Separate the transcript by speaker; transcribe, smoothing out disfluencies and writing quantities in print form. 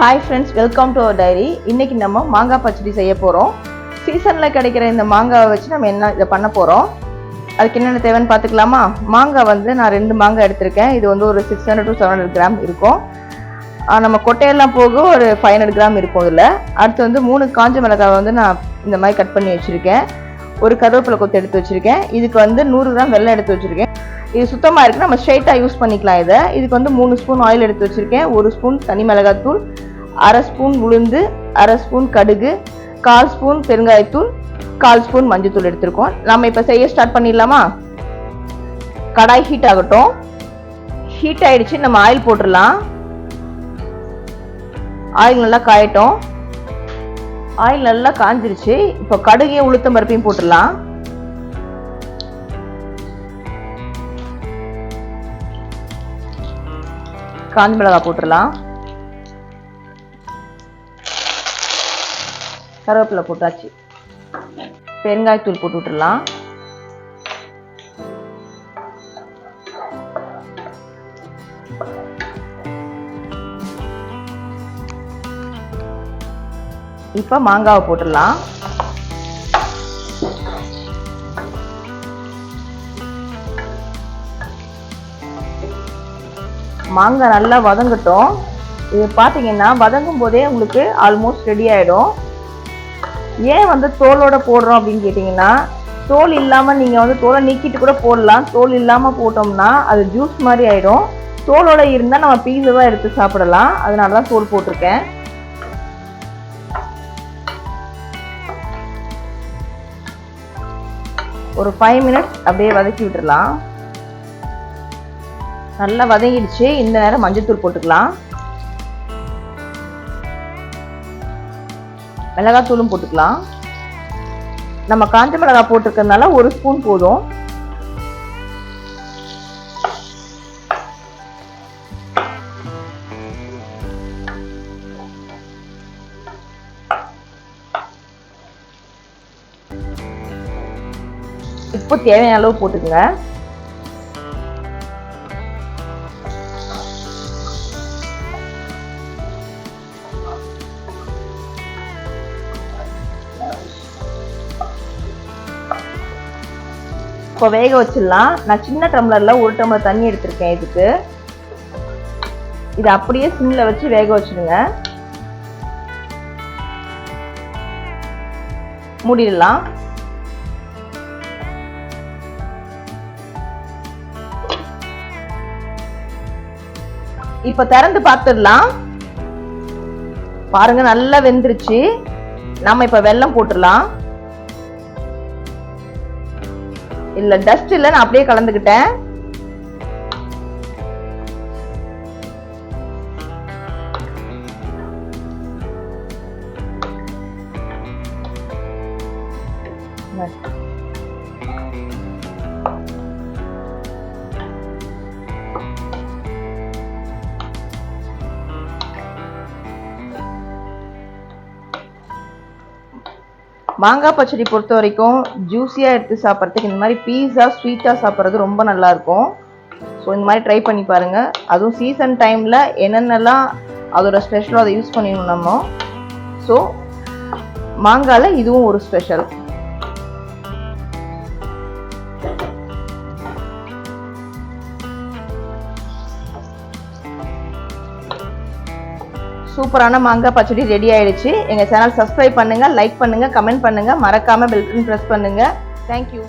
Speaker 1: Hi friends, welcome to our diary. இன்றைக்கி நம்ம மாங்காய் பச்சடி செய்ய போகிறோம். சீசனில் கிடைக்கிற இந்த மாங்காவை வச்சு நம்ம இதை பண்ண போகிறோம். அதுக்கு என்னென்ன தேவைன்னு பார்த்துக்கலாமா? மாங்காய் நான் 2 மாங்காய் எடுத்திருக்கேன். இது ஒரு 600 to 700 கிராம் இருக்கும். நம்ம கொட்டையெல்லாம் போக ஒரு 500 கிராம் இருக்கும். இதில் அடுத்து 3 காஞ்ச மிளகாய் நான் இந்த மாதிரி கட் பண்ணி வச்சுருக்கேன். ஒரு கருவேப்பிலை கொத்து எடுத்து வச்சுருக்கேன். இதுக்கு 100 கிராம் வெல்லம் எடுத்து வச்சுருக்கேன். இது சுத்தமாக இருக்குது, நம்ம ஸ்ட்ரைட்டாக யூஸ் பண்ணிக்கலாம். இதுக்கு 3 ஸ்பூன் ஆயில் எடுத்து வச்சுருக்கேன். 1 ஸ்பூன் தனி மிளகாத்தூள், 1/2 ஸ்பூன் உளுந்து, 1/2 ஸ்பூன் கடுகு, 1/4 ஸ்பூன் பெருங்காயத்தூள், 1/4 ஸ்பூன் மஞ்சத்தூள் எடுத்துருக்கோம். நம்ம இப்போ செய்ய ஸ்டார்ட் பண்ணிடலாமா? கடாய் ஹீட் ஆகட்டும். ஹீட் ஆயிடுச்சு, நம்ம ஆயில் போட்டுடலாம். ஆயில் நல்லா காயட்டும். ஆயில் நல்லா காஞ்சிருச்சு. இப்போ கடுகையும் உளுத்தம் பருப்பையும் போட்டுடலாம். காஞ்ச மிளகாய் போட்டுடலாம். கருவேப்பிலை போட்டாச்சு. பெருங்காயத்தூள் போட்டு விட்டுடலாம். இப்போ மாங்காவை போட்டுடலாம். மாங்காய் நல்லா வதங்கட்டும். இது பார்த்தீங்கன்னா வதங்கும் போதே உங்களுக்கு ஆல்மோஸ்ட் ரெடி ஆகிடும். ஏன் தோலோட போடுறோம் அப்படின்னு கேட்டிங்கன்னா, தோல் இல்லாமல் நீங்கள் தோலை நீக்கிட்டு கூட போடலாம். தோல் இல்லாமல் போட்டோம்னா அது ஜூஸ் மாதிரி ஆகிடும். தோலோட இருந்தால் நம்ம பீஸாக எடுத்து சாப்பிடலாம். அதனால தான் தோல் போட்டிருக்கேன். ஒரு 5 மினிட்ஸ் அப்படியே வதக்கி விட்டுடலாம். நல்லா வதங்கிடுச்சு. இந்த நேரம் மஞ்சத்தூள் போட்டுக்கலாம். மிளகாத்தூளும் போட்டுக்கலாம். நம்ம காஞ்ச மிளகாய் போட்டிருக்கிறதுனால 1 ஸ்பூன் போதும். உப்பு தேவையான அளவு போட்டுக்கங்க. இப்போ வேக வச்சிடலாம். நான் சின்ன டம்ளரில் 1 டம்ளர் தண்ணி எடுத்திருக்கேன். இதுக்கு இது அப்படியே சிம்மில் வச்சு வேக வச்சிடுங்க. மூடிடலாம். இப்போ திறந்து பார்த்துடலாம். பாருங்க, நல்லா வெந்துருச்சு. நம்ம இப்போ வெல்லம் போட்டுடலாம். இல்ல டஸ்ட் இல்ல, நான் அப்படியே கலந்துக்கிட்டேன். மாங்காய் பச்சடி பொறுத்த வரைக்கும் ஜூஸியாக எடுத்து சாப்பிட்றதுக்கு இந்த மாதிரி பீஸா ஸ்வீட்டாக சாப்பிட்றது ரொம்ப நல்லாயிருக்கும். ஸோ இந்த மாதிரி ட்ரை பண்ணி பாருங்கள். அதுவும் சீசன் டைமில் என்னென்னலாம் அதோட ஸ்பெஷலோ அதை யூஸ் பண்ணிடணும் நம்ம. ஸோ மாங்காயில் இதுவும் ஒரு ஸ்பெஷல். சூப்பரான மாங்காய் பச்சடி ரெடி ஆயிடுச்சு. எங்கள் சேனல் சப்ஸ்கிரைப் பண்ணுங்கள், லைக் பண்ணுங்கள், கமெண்ட் பண்ணுங்கள், மறக்காமல் பெல் பட்டன் ப்ரெஸ் பண்ணுங்கள். தேங்க்யூ.